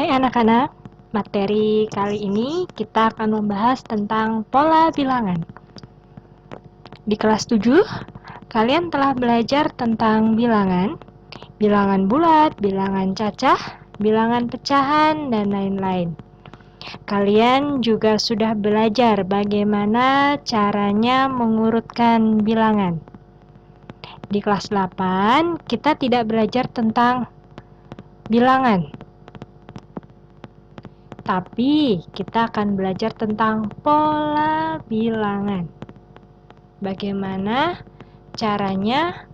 Hai anak-anak, materi kali ini kita akan membahas tentang pola bilangan. Di kelas 7, kalian telah belajar tentang bilangan, bilangan bulat, bilangan cacah, bilangan pecahan, dan lain-lain. Kalian juga sudah belajar bagaimana caranya mengurutkan bilangan. Di kelas 8, kita tidak belajar tentang bilangan, tapi kita akan belajar tentang pola bilangan. Bagaimana caranya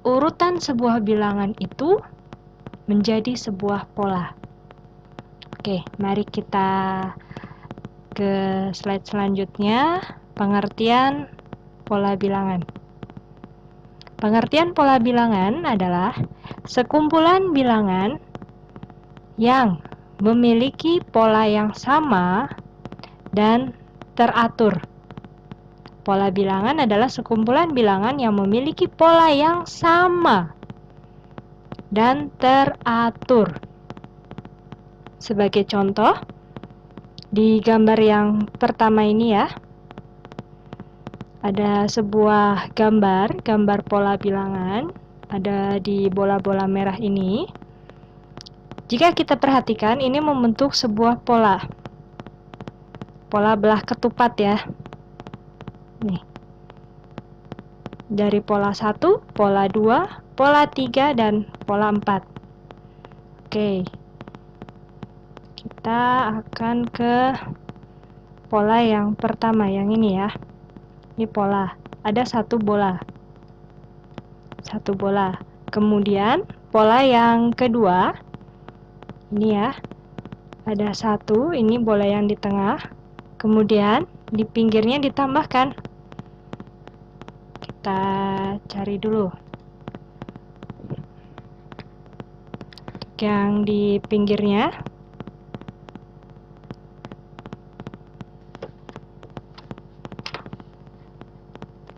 urutan sebuah bilangan itu menjadi sebuah pola. Oke, mari kita ke slide selanjutnya, pengertian pola bilangan. Pengertian pola bilangan adalah sekumpulan bilangan yang memiliki pola yang sama dan teratur. Pola bilangan adalah sekumpulan bilangan yang memiliki pola yang sama dan teratur. Sebagai contoh, di gambar yang pertama ini ya, ada sebuah gambar pola bilangan, ada di bola-bola merah ini. Jika kita perhatikan, ini membentuk sebuah pola belah ketupat ya. Nih. Dari pola 1, pola 2, pola 3, dan pola 4. Oke. Kita akan ke pola yang pertama, yang ini ya. Ini pola. Ada satu bola. Kemudian, pola yang kedua, ini ya. Ada satu, ini bola yang di tengah. Kemudian, di pinggirnya ditambahkan. Kita cari dulu. Yang di pinggirnya.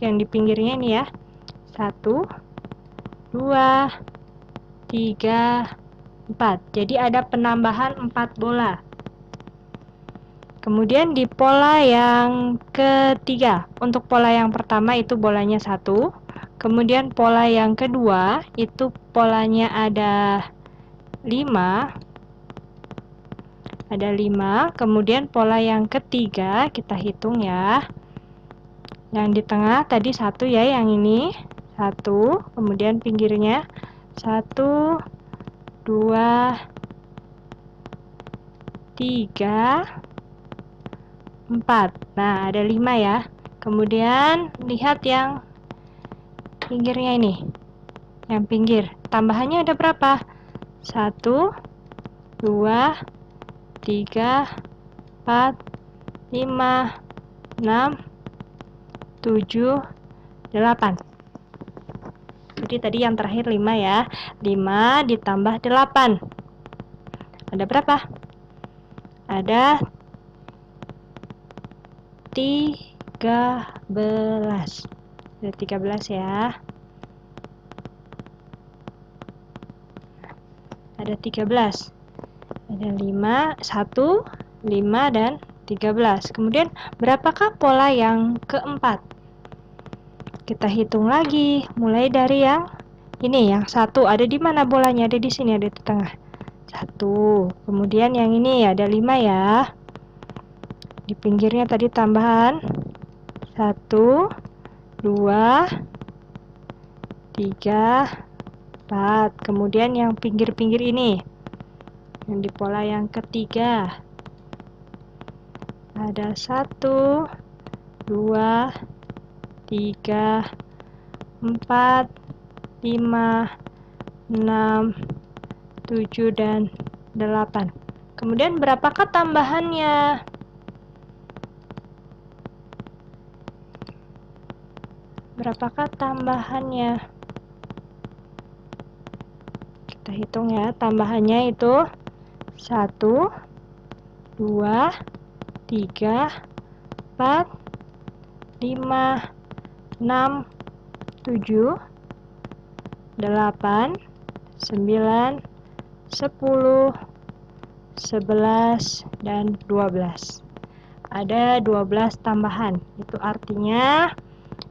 Yang di pinggirnya ini ya. 1, 2, 3, 4. Jadi ada penambahan 4 bola. Kemudian di pola yang ketiga, untuk pola yang pertama itu bolanya 1, kemudian pola yang kedua itu polanya ada 5, kemudian pola yang ketiga kita hitung ya, yang di tengah tadi 1 ya, yang ini 1, kemudian pinggirnya 1, 2, 3, 4. Nah, ada 5 ya. Kemudian lihat yang pinggirnya ini. Yang pinggir. Tambahannya ada berapa? 1, 2, 3, 4, 5, 6, 7, 8. Jadi tadi yang terakhir 5 ya. 5 ditambah 8. Ada berapa? Ada 13. Ada 13 ya. Ada 13. Ada 5, 1, 5, dan 13. Kemudian berapakah pola yang keempat? Kita hitung lagi. Mulai dari yang ini, yang 1. Ada di mana bolanya? Ada di sini, ada di tengah. 1. Kemudian yang ini ada 5 ya. Di pinggirnya tadi tambahan 1, 2, 3, 4. Kemudian yang pinggir-pinggir ini, yang di pola yang ketiga, ada 1, 2, 3, 4, 5, 6, 7, dan 8. Kemudian berapakah tambahannya? Kita hitung ya, tambahannya itu 1, 2, 3, 4, 5, 6, 7, 8, 9, 10, 11, dan 12. Ada 12 tambahan. Itu artinya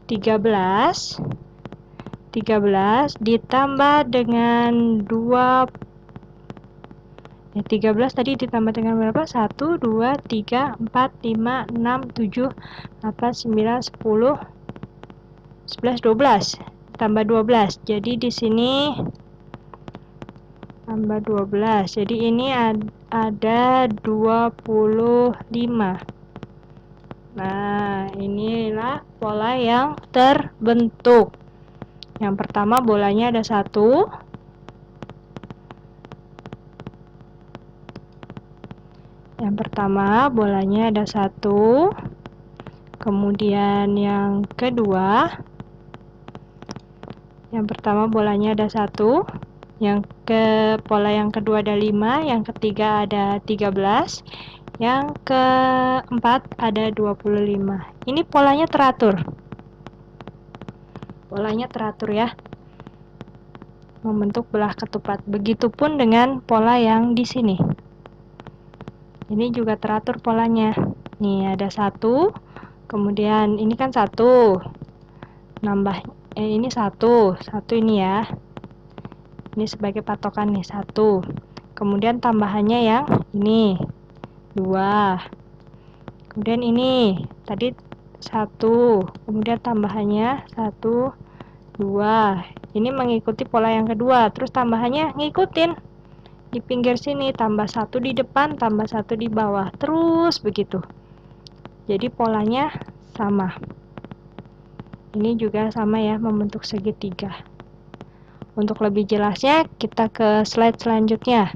13 ditambah dengan 13 tadi ditambah dengan berapa? 1, 2, 3, 4, 5, 6, 7, 8, 9, 10, 11, 12. Tambah 12. Jadi di sini tambah 12. Jadi ini ada 25. Nah, inilah pola yang terbentuk. Yang pertama bolanya ada 1. Yang pertama bolanya ada 1. Kemudian yang kedua, yang pertama bolanya ada 1. Pola yang kedua ada 5. Yang ketiga ada 13. Yang keempat ada 25. Ini polanya teratur. Polanya teratur ya. Membentuk belah ketupat. Begitupun dengan pola yang di sini. Ini juga teratur polanya. Nih ada 1. Kemudian ini kan 1. Nambah ini 1 ini ya. Ini sebagai patokan nih 1. Kemudian tambahannya yang ini 2. Kemudian ini tadi 1. Kemudian tambahannya 1, 2. Ini mengikuti pola yang kedua. Terus tambahannya ngikutin di pinggir sini, tambah 1 di depan, tambah 1 di bawah, terus begitu. Jadi polanya sama. Ini juga sama ya, membentuk segitiga. Untuk lebih jelasnya kita ke slide selanjutnya.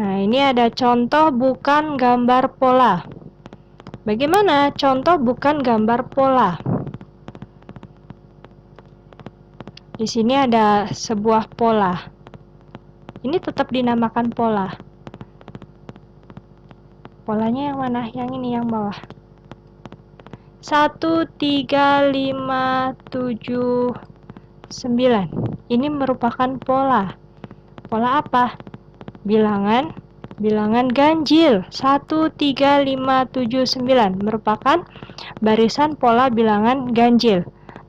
Nah, ini ada contoh bukan gambar pola. Bagaimana contoh bukan gambar pola? Di sini ada sebuah pola. Ini tetap dinamakan pola. Polanya yang mana? Yang ini, yang bawah. 1, 3, 5, 7, 9. Ini merupakan pola. Pola apa? Bilangan ganjil. 1, 3, 5, 7, 9 merupakan barisan pola bilangan ganjil.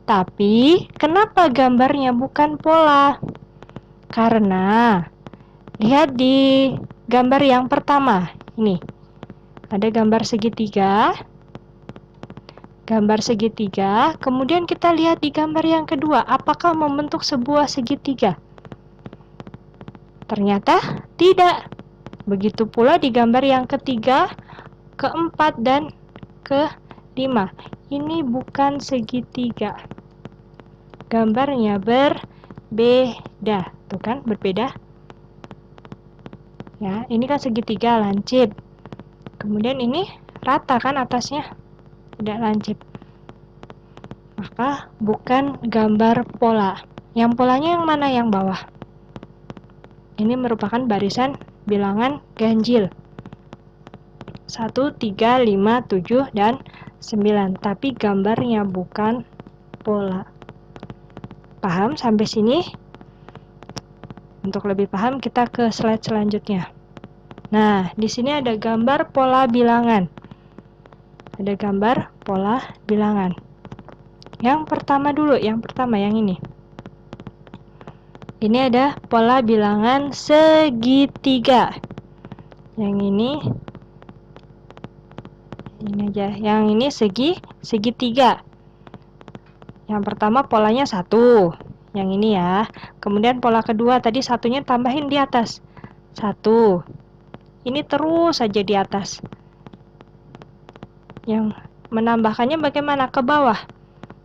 Tapi kenapa gambarnya bukan pola? Karena lihat di gambar yang pertama. Ini ada gambar segitiga. Kemudian kita lihat di gambar yang kedua, apakah membentuk sebuah segitiga? Ternyata tidak. Begitu pula di gambar yang ketiga, keempat, dan kelima. Ini bukan segitiga. Gambarnya berbeda. Tuh kan, berbeda. Ya, ini kan segitiga lancip. Kemudian ini rata kan atasnya, tidak lancip. Maka bukan gambar pola. Yang polanya yang mana? Yang bawah. Ini merupakan barisan bilangan ganjil. 1, 3, 5, 7, dan 9. Tapi gambarnya bukan pola. Paham sampai sini? Untuk lebih paham kita ke slide selanjutnya. Nah, di sini ada gambar pola bilangan. Ada gambar pola bilangan. Yang pertama dulu, yang ini. Ini ada pola bilangan segitiga. Yang ini aja. Yang ini segitiga. Yang pertama polanya 1. Yang ini ya. Kemudian pola kedua tadi satunya tambahin di atas. 1. Ini terus saja di atas. Yang menambahkannya bagaimana? Ke bawah.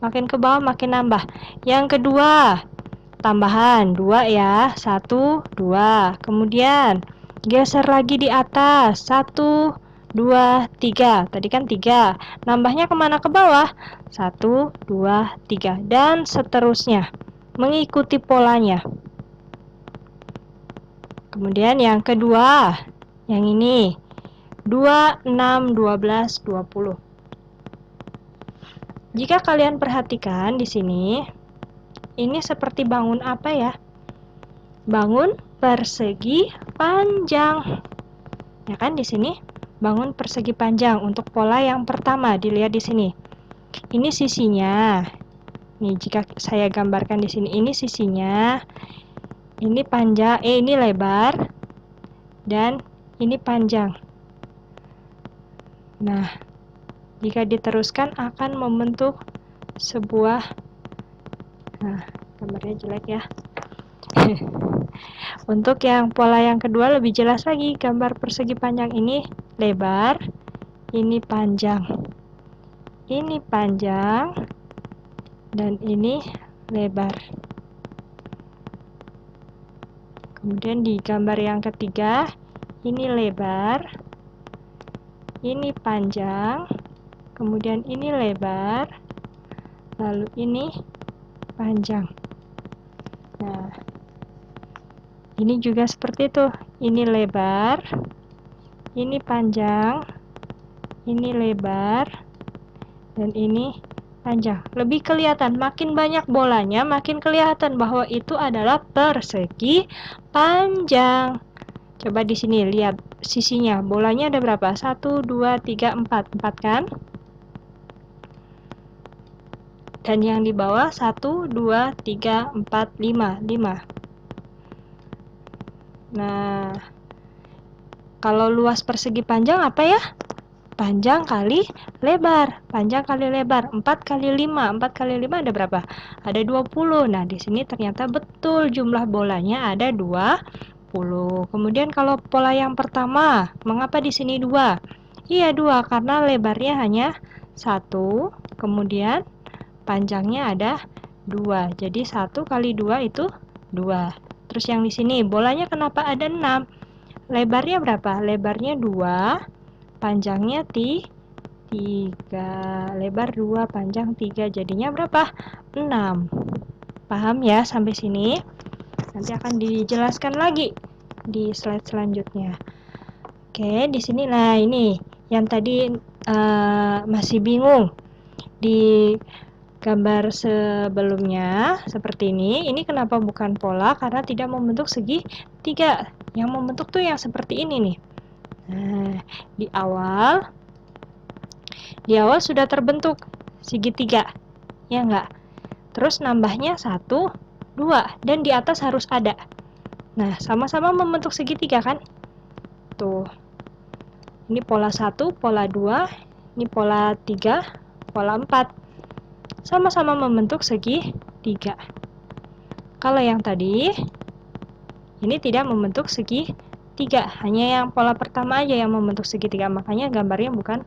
Makin ke bawah makin nambah. Yang kedua, tambahan 2 ya. 1, 2. Kemudian geser lagi di atas. 1, 2, 3. Tadi kan 3. Nambahnya kemana? Ke bawah. 1, 2, 3. Dan seterusnya. Mengikuti polanya. Kemudian yang kedua. Yang ini. 2, 6, 12, 20. Jika kalian perhatikan di sini, ini seperti bangun apa ya? Bangun persegi panjang. Ya kan, di sini bangun persegi panjang untuk pola yang pertama. Dilihat di sini. Ini sisinya. Nih, jika saya gambarkan di sini, ini sisinya. Ini panjang, ini lebar dan ini panjang. Nah, jika diteruskan akan membentuk sebuah, nah, gambarnya jelek ya. Untuk yang pola yang kedua lebih jelas lagi, gambar persegi panjang ini lebar, ini panjang. Ini panjang dan ini lebar. Kemudian di gambar yang ketiga, ini lebar, ini panjang, kemudian ini lebar, lalu ini panjang. Nah, ini juga seperti itu. Ini lebar, ini panjang, ini lebar, dan ini panjang. Lebih kelihatan, makin banyak bolanya, makin kelihatan bahwa itu adalah persegi panjang. Coba di sini lihat sisinya, bolanya ada berapa? 1, 2, 3, 4. 4 kan? Dan yang di bawah 1, 2, 3, 4, 5. 5. Nah, kalau luas persegi panjang apa ya? Panjang kali lebar. Panjang kali lebar. 4 kali 5. 4 kali 5 ada berapa? Ada 20. Nah, di sini ternyata betul jumlah bolanya ada 20. Kemudian kalau pola yang pertama, mengapa di sini 2? Iya 2, karena lebarnya hanya 1, kemudian panjangnya ada 2. Jadi 1 kali 2 itu 2. Terus yang di sini, bolanya kenapa ada 6? Lebarnya berapa? Lebarnya 2, panjangnya 3. Lebar 2, panjang 3. Jadinya berapa? 6. Paham ya sampai sini? Nanti akan dijelaskan lagi di slide selanjutnya. Oke, di sini nah ini yang tadi masih bingung di gambar sebelumnya seperti ini. Ini kenapa bukan pola? Karena tidak membentuk segi 3. Yang membentuk tuh yang seperti ini nih. Nah, di awal sudah terbentuk segitiga. Ya enggak? Terus nambahnya 1, 2, dan di atas harus ada. Nah, sama-sama membentuk segitiga kan? Tuh. Ini pola 1, pola 2, ini pola 3, pola 4. Sama-sama membentuk segitiga. Kalau yang tadi, ini tidak membentuk segitiga. Hanya yang pola pertama aja yang membentuk segitiga. Makanya gambarnya bukan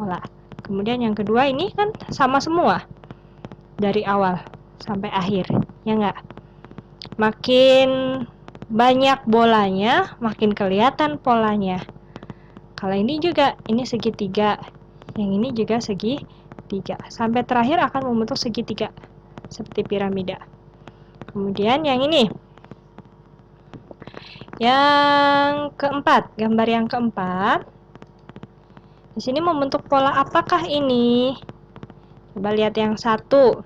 pola. Kemudian yang kedua ini kan sama semua. Dari awal sampai akhir. Ya enggak? Makin banyak bolanya, makin kelihatan polanya. Kalau ini juga, ini segitiga. Yang ini juga segitiga. Sampai terakhir akan membentuk segitiga. Seperti piramida. Kemudian yang ini. Yang keempat, gambar yang keempat. Di sini membentuk pola apakah ini? Coba lihat yang satu.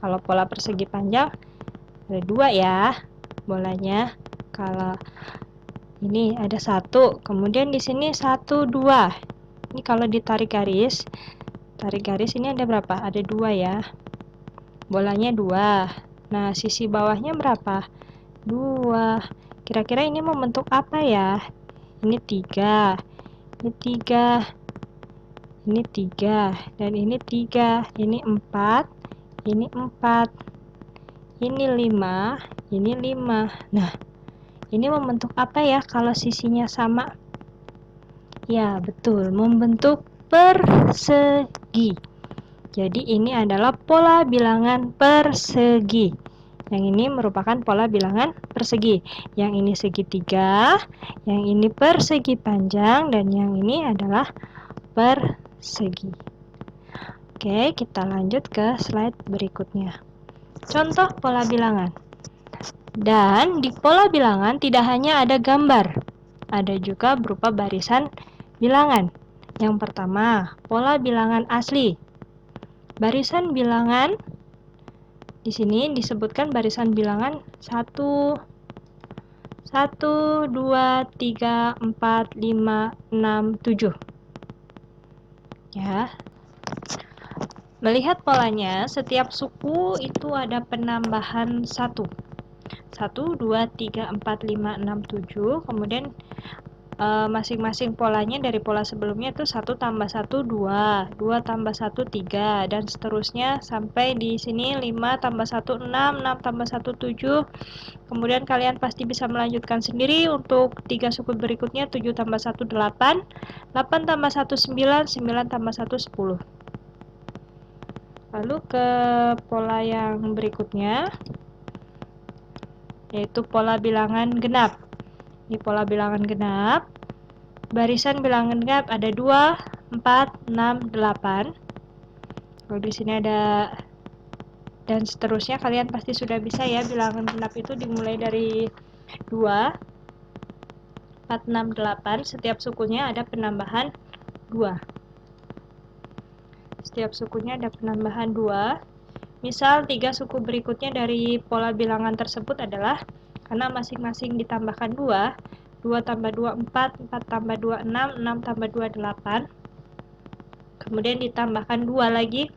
Kalau pola persegi panjang, ada 2 ya bolanya. Kalau ini ada 1, kemudian di sini 1, 2. Ini kalau ditarik garis ini ada berapa? Ada 2 ya. Bolanya 2. Nah, sisi bawahnya berapa? 2. Kira-kira ini membentuk apa ya? Ini 3. Ini 3. Ini 3. Dan ini 3. Ini 4. Ini 4. Ini 5. Ini 5. Nah, ini membentuk apa ya kalau sisinya sama? Ya, betul. Membentuk persegi. Jadi ini adalah pola bilangan persegi. Yang ini merupakan pola bilangan persegi. Yang ini segitiga, yang ini persegi panjang, dan yang ini adalah persegi. Oke, kita lanjut ke slide berikutnya. Contoh pola bilangan. Dan di pola bilangan tidak hanya ada gambar, ada juga berupa barisan bilangan. Yang pertama, pola bilangan asli. Barisan bilangan di sini disebutkan barisan bilangan 1, 1, 2, 3, 4, 5, 6, 7. Ya. Melihat polanya, setiap suku itu ada penambahan 1. 1, 2, 3, 4, 5, 6, 7. Kemudian masing-masing polanya dari pola sebelumnya itu 1 tambah 1, 2, 2 tambah 1, 3, dan seterusnya sampai di sini 5 tambah 1, 6, 6 tambah 1, 7. Kemudian kalian pasti bisa melanjutkan sendiri untuk 3 suku berikutnya, 7 tambah 1, 8, 8 tambah 1, 9, 9 tambah 1, 10. Lalu ke pola yang berikutnya, yaitu pola bilangan genap. Di pola bilangan genap, barisan bilangan genap ada 2, 4, 6, 8. Lalu di sini ada dan seterusnya. Kalian pasti sudah bisa ya, bilangan genap itu dimulai dari 2, 4, 6, 8. Setiap sukunya ada penambahan 2. Setiap sukunya ada penambahan 2. Misal 3 suku berikutnya dari pola bilangan tersebut adalah, karena masing-masing ditambahkan 2, 2 tambah 2, 4, 4 tambah 2, 6, 6 tambah 2, 8. Kemudian ditambahkan 2 lagi,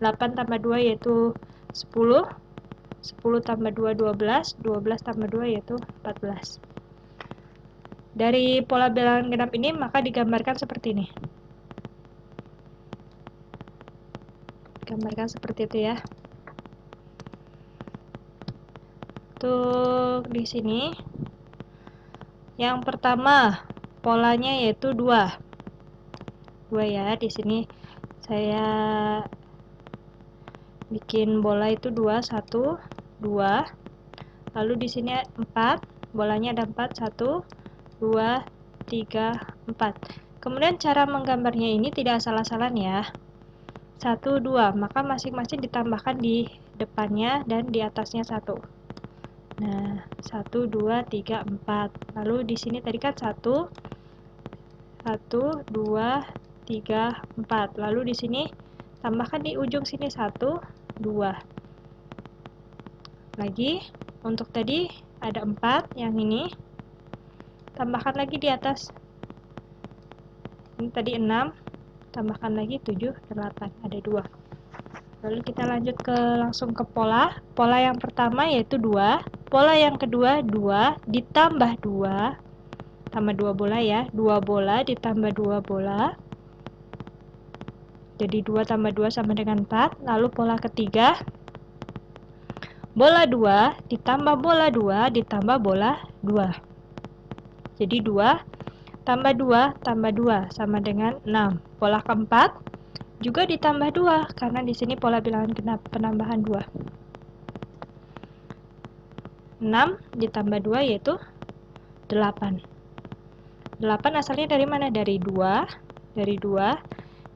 8 tambah 2 yaitu 10, 10 tambah 2, 12, 12 tambah 2 yaitu 14. Dari pola bilangan genap ini maka digambarkan seperti ini. Gambarkan seperti itu ya. Untuk di sini, yang pertama polanya yaitu 2. 2 ya. Di sini saya bikin bola itu 2, 1, 2. Lalu di sini 4, bolanya ada 4, 1, 2, 3, 4. Kemudian cara menggambarnya ini tidak asal-asalan ya. 1, 2, maka masing-masing ditambahkan di depannya dan di atasnya 1. Nah, 1, 2, 3, 4. Lalu di sini tadi kan 1, 1, 2, 3, 4. Lalu di sini tambahkan di ujung sini 1, 2. Lagi, untuk tadi ada 4, yang ini. Tambahkan lagi di atas. Ini tadi 6. Tambahkan lagi 7, 8, ada 2. Lalu kita lanjut langsung ke pola. Pola yang pertama yaitu 2. Pola yang kedua 2 ditambah 2. Tambah 2 bola ya. 2 bola ditambah 2 bola. Jadi 2 tambah 2 sama dengan 4. Lalu pola ketiga, bola 2 ditambah bola 2 ditambah bola 2. Jadi 2 tambah 2 tambah 2 sama dengan 6. Pola keempat juga ditambah 2 karena di sini pola bilangan genap penambahan 2. 6 ditambah 2 yaitu 8. 8 asalnya dari mana? Dari 2. Dari 2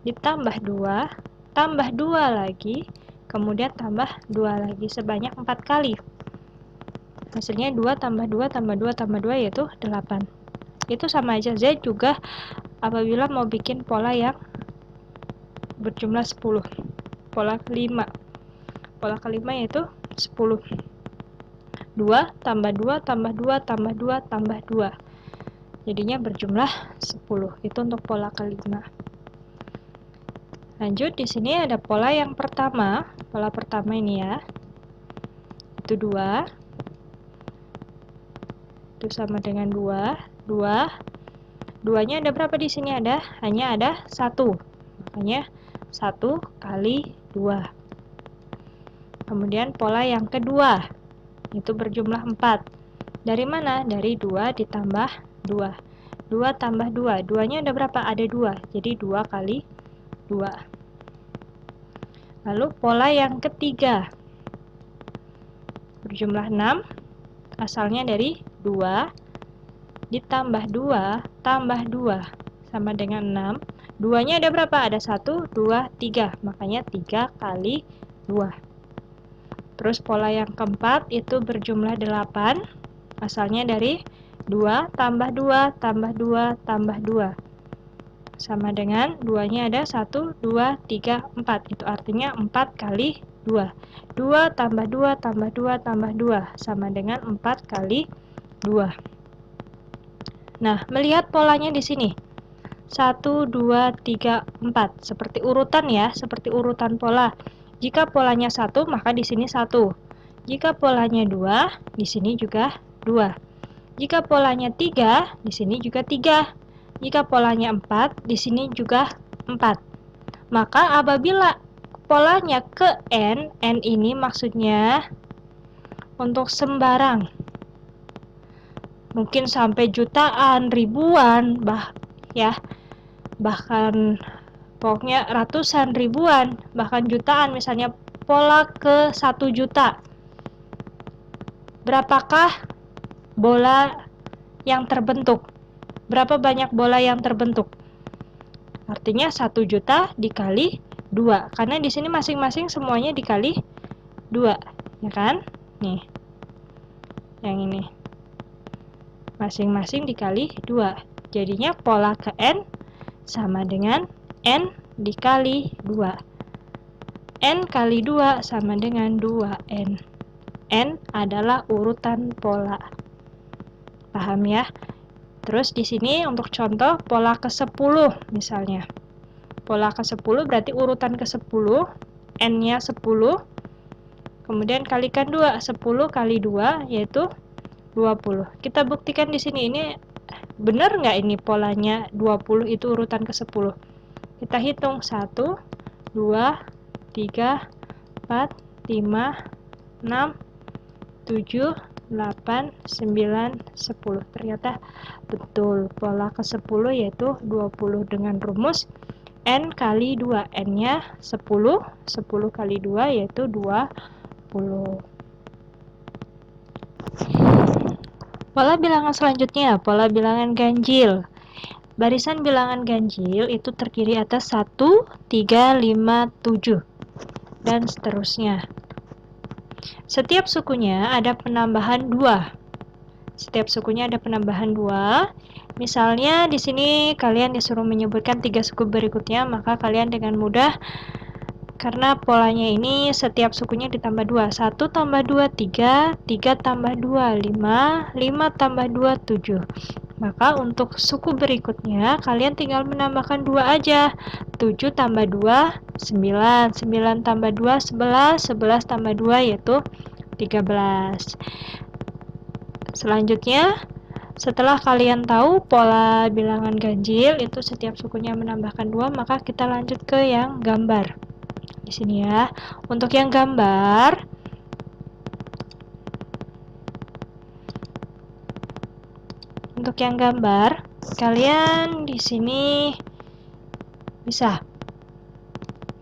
ditambah 2 tambah 2 lagi, kemudian tambah 2 lagi sebanyak 4 kali. Hasilnya 2 tambah 2 tambah 2 tambah 2 yaitu 8. Itu sama aja. Z juga apabila mau bikin pola yang berjumlah 10. Pola kelima. Pola kelima yaitu 10. 2 tambah 2 tambah 2 tambah 2 tambah 2. Jadinya berjumlah 10. Itu untuk pola kelima. Lanjut, di sini ada pola yang pertama. Pola pertama ini ya. Itu 2. Itu sama dengan 2. 2. 2-nya ada berapa di sini? Hanya ada 1. Makanya 1 kali 2. Kemudian pola yang kedua, itu berjumlah 4. Dari mana? Dari 2 ditambah 2. 2 tambah 2. 2-nya ada berapa? Ada 2. Jadi 2 kali 2. Lalu pola yang ketiga, berjumlah 6. Asalnya dari 2 ditambah 2 tambah 2 sama dengan 6. 2-nya ada berapa? Ada 1, 2, 3. Makanya 3 kali 2. Terus pola yang keempat itu berjumlah 8. Asalnya dari 2 tambah 2 tambah 2 tambah 2. Sama dengan 2-nya ada 1, 2, 3, 4. Itu artinya 4 kali 2. 2 tambah 2 tambah 2 tambah 2. Sama dengan 4 kali 2. Nah, melihat polanya di sini. 1, 2, 3, 4. Seperti urutan ya, seperti urutan pola. Jika polanya 1, maka di sini 1. Jika polanya 2, di sini juga 2. Jika polanya 3, di sini juga 3. Jika polanya 4, di sini juga 4. Maka apabila polanya ke N ini maksudnya untuk sembarang. Mungkin sampai jutaan, ribuan, bahkan pokoknya ratusan, ribuan, bahkan jutaan, misalnya pola ke 1 juta. Berapakah bola yang terbentuk? Berapa banyak bola yang terbentuk? Artinya 1 juta dikali 2. Karena di sini masing-masing semuanya dikali 2, ya kan? Nih. Yang ini. Masing-masing dikali 2. Jadinya pola ke N sama dengan N dikali 2. N kali 2 sama dengan 2N. N adalah urutan pola. Paham ya? Terus di sini untuk contoh pola ke-10 misalnya. Pola ke-10 berarti urutan ke-10, N-nya 10. Kemudian kalikan 2. 10 kali 2 yaitu 20. Kita buktikan di sini, ini benar nggak ini polanya 20 itu urutan ke-10? Kita hitung 1, 2, 3, 4, 5, 6, 7, 8, 9, 10. Ternyata betul pola ke-10 yaitu 20 dengan rumus N kali 2. N-nya 10, 10 kali 2 yaitu 20. Pola bilangan selanjutnya, pola bilangan ganjil. Barisan bilangan ganjil itu terdiri atas 1, 3, 5, 7, dan seterusnya. Setiap sukunya ada penambahan 2. Setiap sukunya ada penambahan 2. Misalnya di sini kalian disuruh menyebutkan 3 suku berikutnya, maka kalian dengan mudah, karena polanya ini setiap sukunya ditambah 2. 1 tambah 2, 3. 3 tambah 2, 5. 5 tambah 2, 7. Maka untuk suku berikutnya, kalian tinggal menambahkan 2 aja. 7 tambah 2, 9. 9 tambah 2, 11. 11 tambah 2 yaitu 13. Selanjutnya, setelah kalian tahu pola bilangan ganjil itu setiap sukunya menambahkan 2, maka kita lanjut ke yang gambar. Di sini ya. Untuk yang gambar, kalian di sini bisa.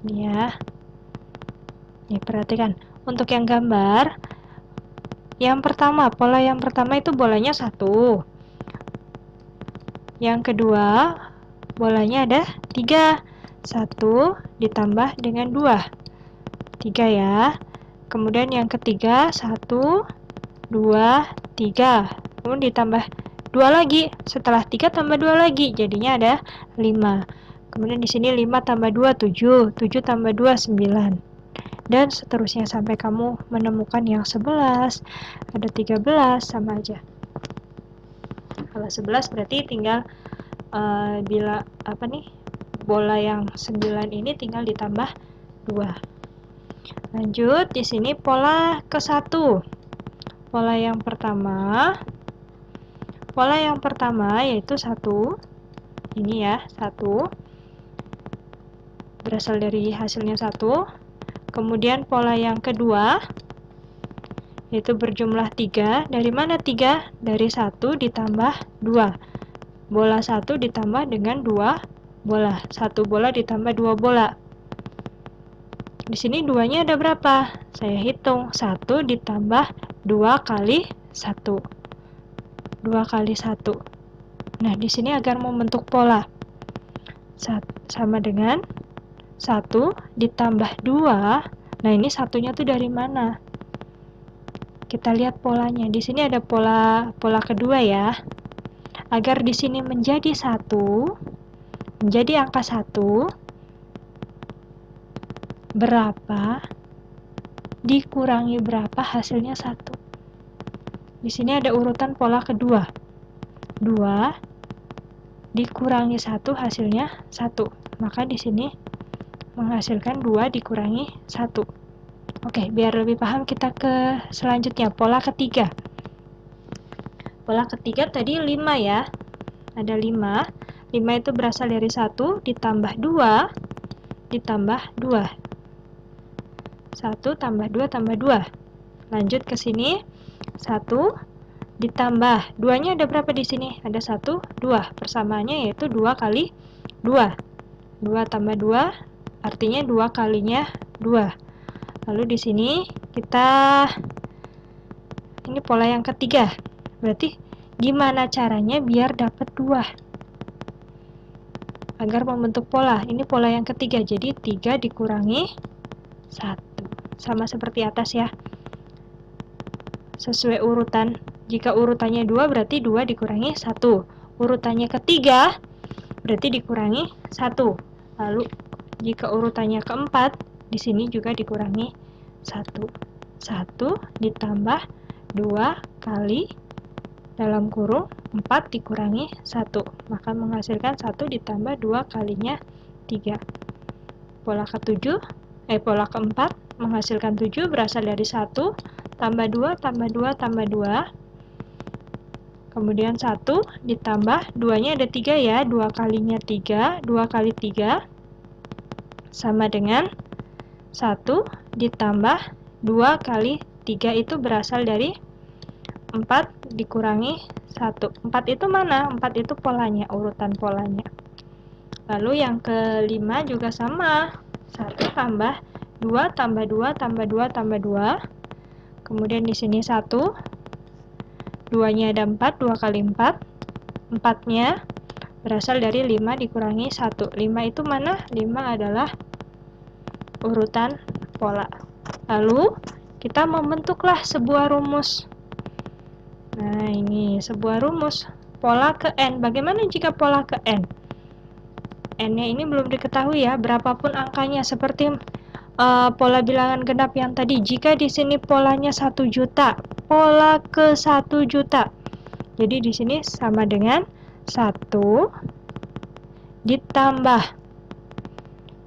Ini ya. Nih, perhatikan. Untuk yang gambar, yang pertama, pola yang pertama itu bolanya 1. Yang kedua, bolanya ada 3. 1 ditambah dengan 2. 3 ya. Kemudian yang ketiga, 1, 2, 3. Kemudian ditambah 2 lagi. Setelah 3 tambah 2 lagi, jadinya ada 5. Kemudian di sini 5 tambah 2, 7. 7 tambah 2, 9. Dan seterusnya sampai kamu menemukan yang 11. Ada 13, sama aja. Kalau 11 berarti tinggal bola yang 9 ini tinggal ditambah 2. Lanjut, di sini pola ke-1. Pola yang pertama yaitu 1. Ini ya, 1. Berasal dari hasilnya 1. Kemudian pola yang kedua yaitu berjumlah 3. Dari mana 3? Dari 1 ditambah 2. Bola 1 ditambah dengan 2 bola. 1 bola ditambah 2 bola. Di sini 2-nya ada berapa? Saya hitung. 1 ditambah 2 kali 1. 2 kali 1. Nah, di sini agar membentuk pola sama dengan 1 ditambah 2. Nah, ini satunya tuh dari mana? Kita lihat polanya. Di sini ada pola kedua ya. Agar di sini menjadi 1, menjadi angka 1, berapa dikurangi berapa hasilnya 1. Di sini ada urutan pola kedua. 2 dikurangi 1 hasilnya 1. Maka di sini menghasilkan 2 dikurangi 1. Oke, biar lebih paham kita ke selanjutnya, pola ketiga. Pola ketiga tadi 5 ya. Ada 5. 5 itu berasal dari 1 ditambah 2 ditambah 2. 1 tambah 2 tambah 2. Lanjut ke sini. 1 ditambah 2-nya ada berapa di sini? Ada 1, 2. Persamaannya yaitu 2 kali 2. 2 tambah 2 artinya 2 kalinya 2. Lalu di sini ini pola yang ketiga. Berarti gimana caranya biar dapat 2? Agar membentuk pola. Ini pola yang ketiga. Jadi 3 dikurangi 1. Sama seperti atas ya. Sesuai urutan. Jika urutannya 2 berarti 2 dikurangi 1. Urutannya ketiga berarti dikurangi 1. Lalu jika urutannya keempat, di sini juga dikurangi 1. 1 ditambah 2 kali dalam kurung 4 dikurangi 1. Maka menghasilkan 1 ditambah 2 kalinya 3. Pola keempat menghasilkan 7 berasal dari 1 tambah 2 tambah 2 tambah 2. Kemudian 1 ditambah 2-nya ada 3 ya, 2 kalinya 3, 2 kali 3 sama dengan 1 ditambah 2 kali 3 itu berasal dari 4 dikurangi 1. 4 itu mana? 4 itu polanya, urutan polanya. Lalu yang kelima juga sama. 1 tambah 2 tambah 2 tambah 2 tambah 2. Kemudian di sini 1. 2-nya ada 4, 2 kali 4. 4-nya berasal dari 5 dikurangi 1. 5 itu mana? 5 adalah urutan pola. Lalu kita membentuklah sebuah rumus. Nah, ini sebuah rumus pola ke N. Bagaimana jika pola ke N? N-nya ini belum diketahui ya, berapapun angkanya. Seperti pola bilangan genap yang tadi. Jika di sini polanya 1 juta, pola ke 1 juta. Jadi di sini sama dengan 1 ditambah,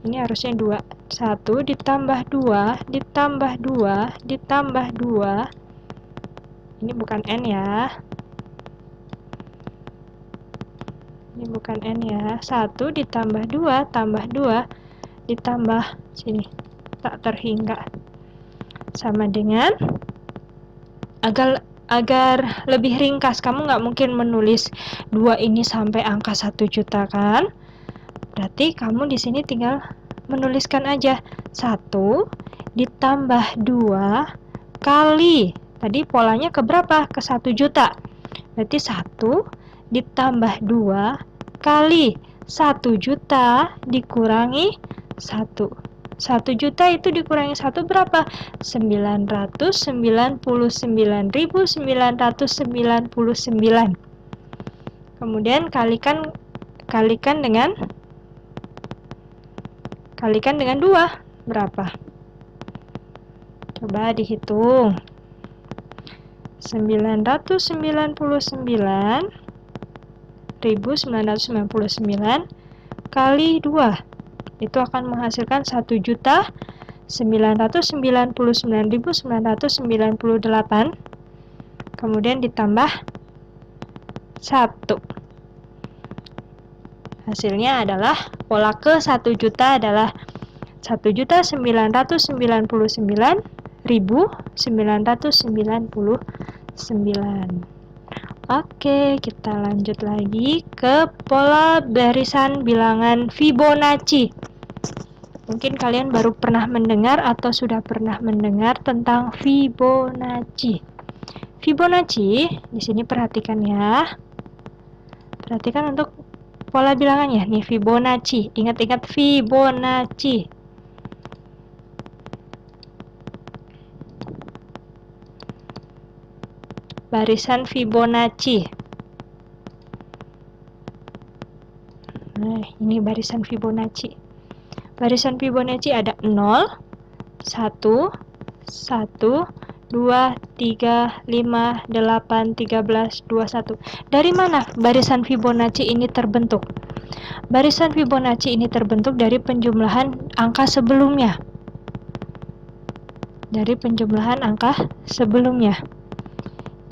ini harusnya 2. 1 ditambah 2 ditambah 2 ditambah 2. Ini bukan N ya. Ini bukan N ya. 1 ditambah 2 tambah 2 ditambah sini. Tak terhingga. Sama dengan, agar lebih ringkas, kamu nggak mungkin menulis 2 ini sampai angka 1 juta kan? Berarti kamu di sini tinggal menuliskan aja 1 ditambah 2 kali, tadi polanya ke berapa? Ke 1 juta. Berarti 1 ditambah 2 kali 1 juta dikurangi 1. 1 juta itu dikurangi 1 berapa? 999.999. Kemudian kalikan dengan 2. Berapa? Coba dihitung. 999.999 kali 2. Itu akan menghasilkan 1.999.998. Kemudian ditambah 1. Hasilnya adalah pola ke 1 juta adalah 1.999.999. Oke, kita lanjut lagi ke pola barisan bilangan Fibonacci. Mungkin kalian baru pernah mendengar atau sudah pernah mendengar tentang Fibonacci. Fibonacci, di sini perhatikan ya. Perhatikan untuk pola bilangannya. Nih, Fibonacci. Ingat-ingat Fibonacci. Barisan Fibonacci. Nah, ini barisan Fibonacci. Barisan Fibonacci ada 0, 1, 1, 2, 3, 5, 8, 13, 21. Dari mana barisan Fibonacci ini terbentuk? Barisan Fibonacci ini terbentuk dari penjumlahan angka sebelumnya. Dari penjumlahan angka sebelumnya.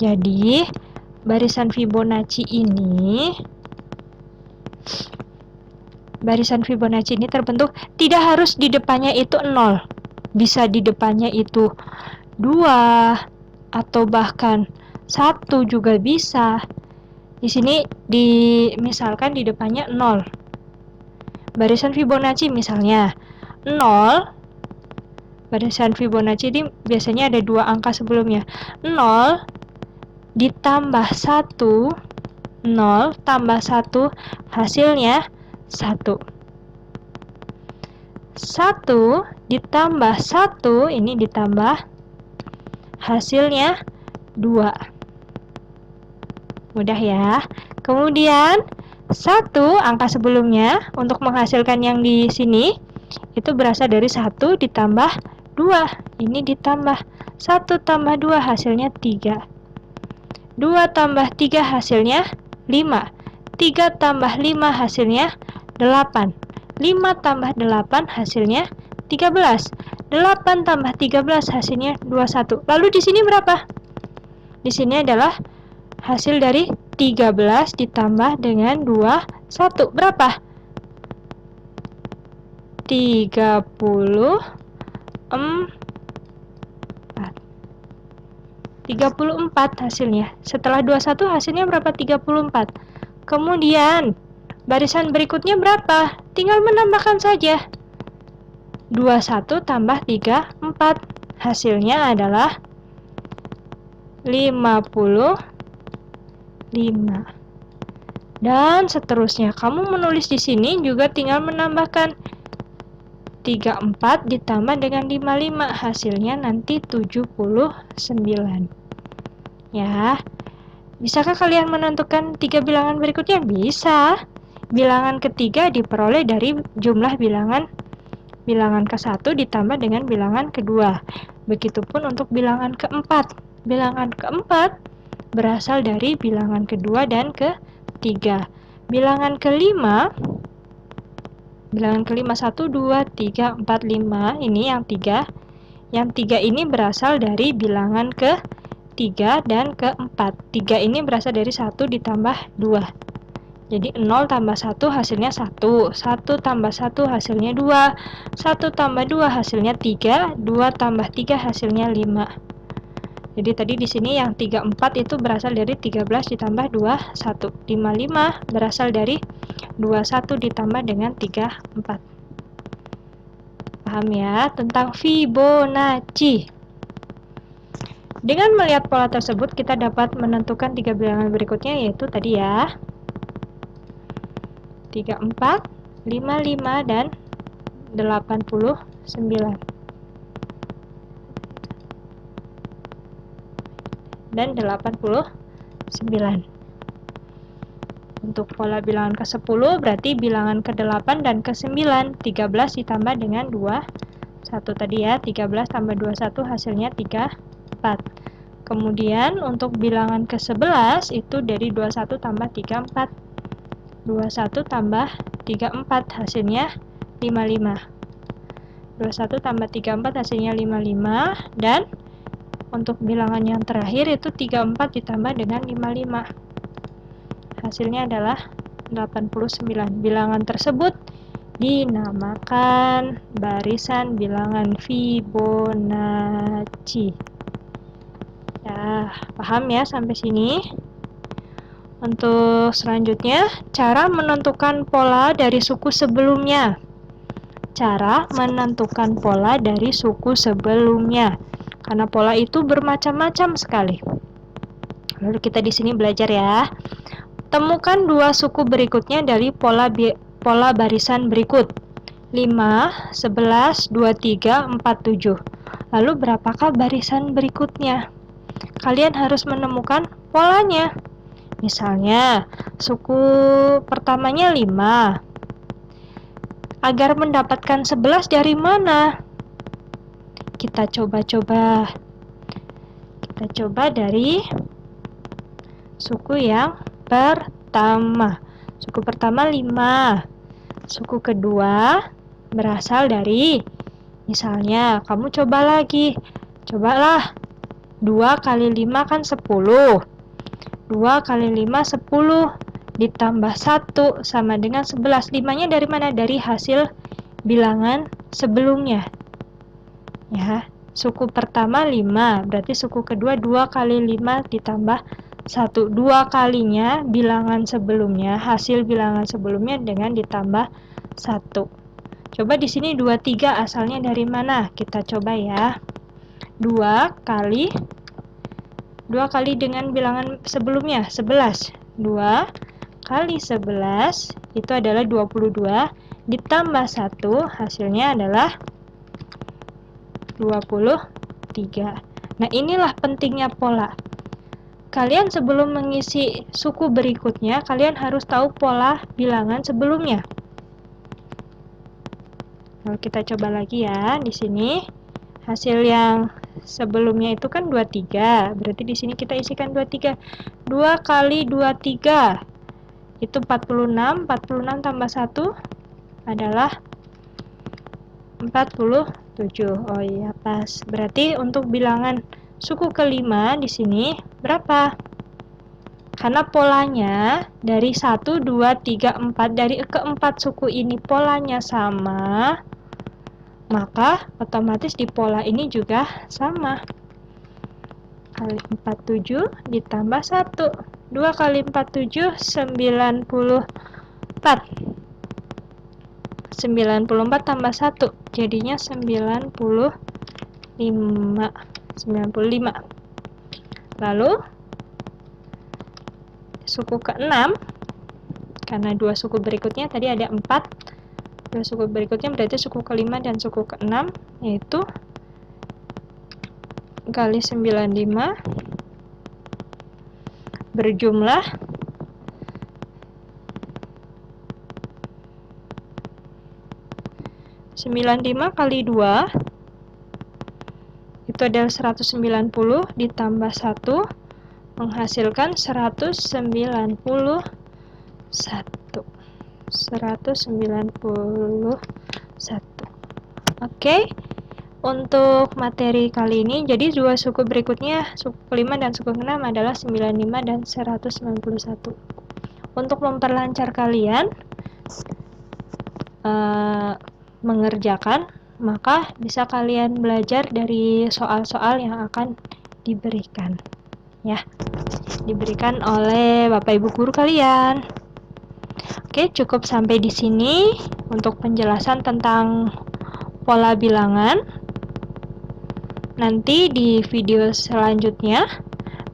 Jadi, barisan Fibonacci ini terbentuk tidak harus di depannya itu 0. Bisa di depannya itu 2 atau bahkan 1 juga bisa. Di sini misalkan di depannya 0. Barisan Fibonacci misalnya 0. Barisan Fibonacci ini biasanya ada 2 angka sebelumnya. 0 ditambah 1, 0 tambah 1 hasilnya 1. 1 ditambah 1 ini ditambah hasilnya 2. Mudah ya. Kemudian 1 angka sebelumnya untuk menghasilkan yang di sini itu berasal dari 1 ditambah 2. Ini ditambah 1 tambah 2 hasilnya 3. 2 tambah 3 hasilnya 5. 3 tambah 5 hasilnya 8. 5 tambah 8 hasilnya 13. 8 tambah 13 hasilnya 21. Lalu di sini berapa? Di sini adalah hasil dari 13 ditambah dengan 21. Berapa? 34 hasilnya. Setelah 21 hasilnya berapa? 34. Kemudian barisan berikutnya berapa? Tinggal menambahkan saja. 21 tambah 34. Hasilnya adalah 55. Dan seterusnya. Kamu menulis di sini juga tinggal menambahkan 34 ditambah dengan 55. Hasilnya nanti 79. Ya. Bisakah kalian menentukan 3 bilangan berikutnya? Bisa. Bilangan ketiga diperoleh dari jumlah bilangan ke-1 ditambah dengan bilangan kedua. Begitupun untuk bilangan keempat. Bilangan keempat berasal dari bilangan kedua dan ketiga. Bilangan kelima 1, 2, 3, 4, 5. Ini yang 3. Yang 3 ini berasal dari bilangan ke-3 dan ke-4. 3 ini berasal dari 1 ditambah 2. Jadi 0 tambah 1 hasilnya 1. 1 tambah 1 hasilnya 2. 1 tambah 2 hasilnya 3. 2 tambah 3 hasilnya 5. Jadi tadi di sini yang 34 itu berasal dari 13 ditambah 21. 55 berasal dari 21 ditambah dengan 34. Paham ya tentang Fibonacci? Dengan melihat pola tersebut kita dapat menentukan 3 bilangan berikutnya, yaitu tadi ya 34, 55 dan 89. Dan 89. Untuk pola bilangan ke-10 berarti bilangan ke-8 dan ke-9. 13 ditambah dengan 21 tadi ya. 13 tambah 21 hasilnya 34. Kemudian untuk bilangan ke-11 itu dari 21 tambah 34. 21 tambah 34 hasilnya 55. 21 tambah 34 hasilnya 55. Dan untuk bilangan yang terakhir itu 34 ditambah dengan 55. Hasilnya adalah 89. Bilangan tersebut dinamakan barisan bilangan Fibonacci. Ya, paham ya sampai sini? Untuk selanjutnya, cara menentukan pola dari suku sebelumnya. Cara menentukan pola dari suku sebelumnya. Karena pola itu bermacam-macam sekali. Lalu kita di sini belajar ya. Temukan 2 suku berikutnya dari pola barisan berikut. 5, 11, 23, 47. Lalu berapakah barisan berikutnya? Kalian harus menemukan polanya. Misalnya, suku pertamanya 5. Agar mendapatkan 11 dari mana? Kita coba-coba. Kita coba dari suku yang pertama. Suku pertama 5. Suku kedua berasal dari, misalnya kamu coba lagi. Cobalah 2 kali 5 kan 10. 2 kali 5 10 ditambah 1 sama dengan 11. 5-nya dari mana? Dari hasil bilangan sebelumnya. Ya, suku pertama 5, berarti suku kedua 2 kali 5 ditambah 1. 2 kalinya bilangan sebelumnya, hasil bilangan sebelumnya dengan ditambah 1. Coba di sini 23 asalnya dari mana? Kita coba ya. 2 kali dengan bilangan sebelumnya, 11. 2 kali 11 itu adalah 22, ditambah 1, hasilnya adalah 23. Nah, inilah pentingnya pola. Kalian sebelum mengisi suku berikutnya, kalian harus tahu pola bilangan sebelumnya. Lalu kita coba lagi ya. Di sini hasil yang sebelumnya itu kan 23. Berarti di sini kita isikan 23. 2 kali 23 itu 46. 46 tambah 1 adalah 47. Oh iya, pas. Berarti untuk bilangan suku kelima di sini berapa? Karena polanya dari 1, 2, 3, 4, dari keempat suku ini polanya sama, maka otomatis di pola ini juga sama. Kali 47 ditambah 1. 2 kali 47, 94. 94 tambah 1, jadinya 95. Lalu suku ke-6, karena dua suku berikutnya tadi ada 4, dua suku berikutnya berarti suku ke-5 dan suku ke-6, yaitu kali 95 berjumlah 95 kali 2 itu adalah 190 ditambah 1 menghasilkan 191. Oke, untuk materi kali ini, jadi dua suku berikutnya, suku kelima dan suku keenam adalah 95 dan 191. Untuk memperlancar kalian mengerjakan, maka bisa kalian belajar dari soal-soal yang akan diberikan, ya, diberikan oleh Bapak Ibu guru kalian. Oke, cukup sampai di sini untuk penjelasan tentang pola bilangan. Nanti di video selanjutnya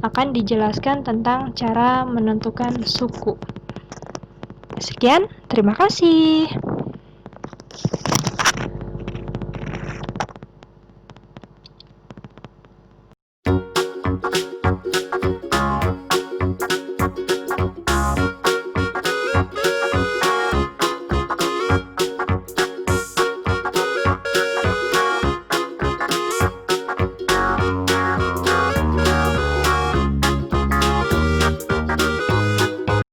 akan dijelaskan tentang cara menentukan suku. Sekian, terima kasih.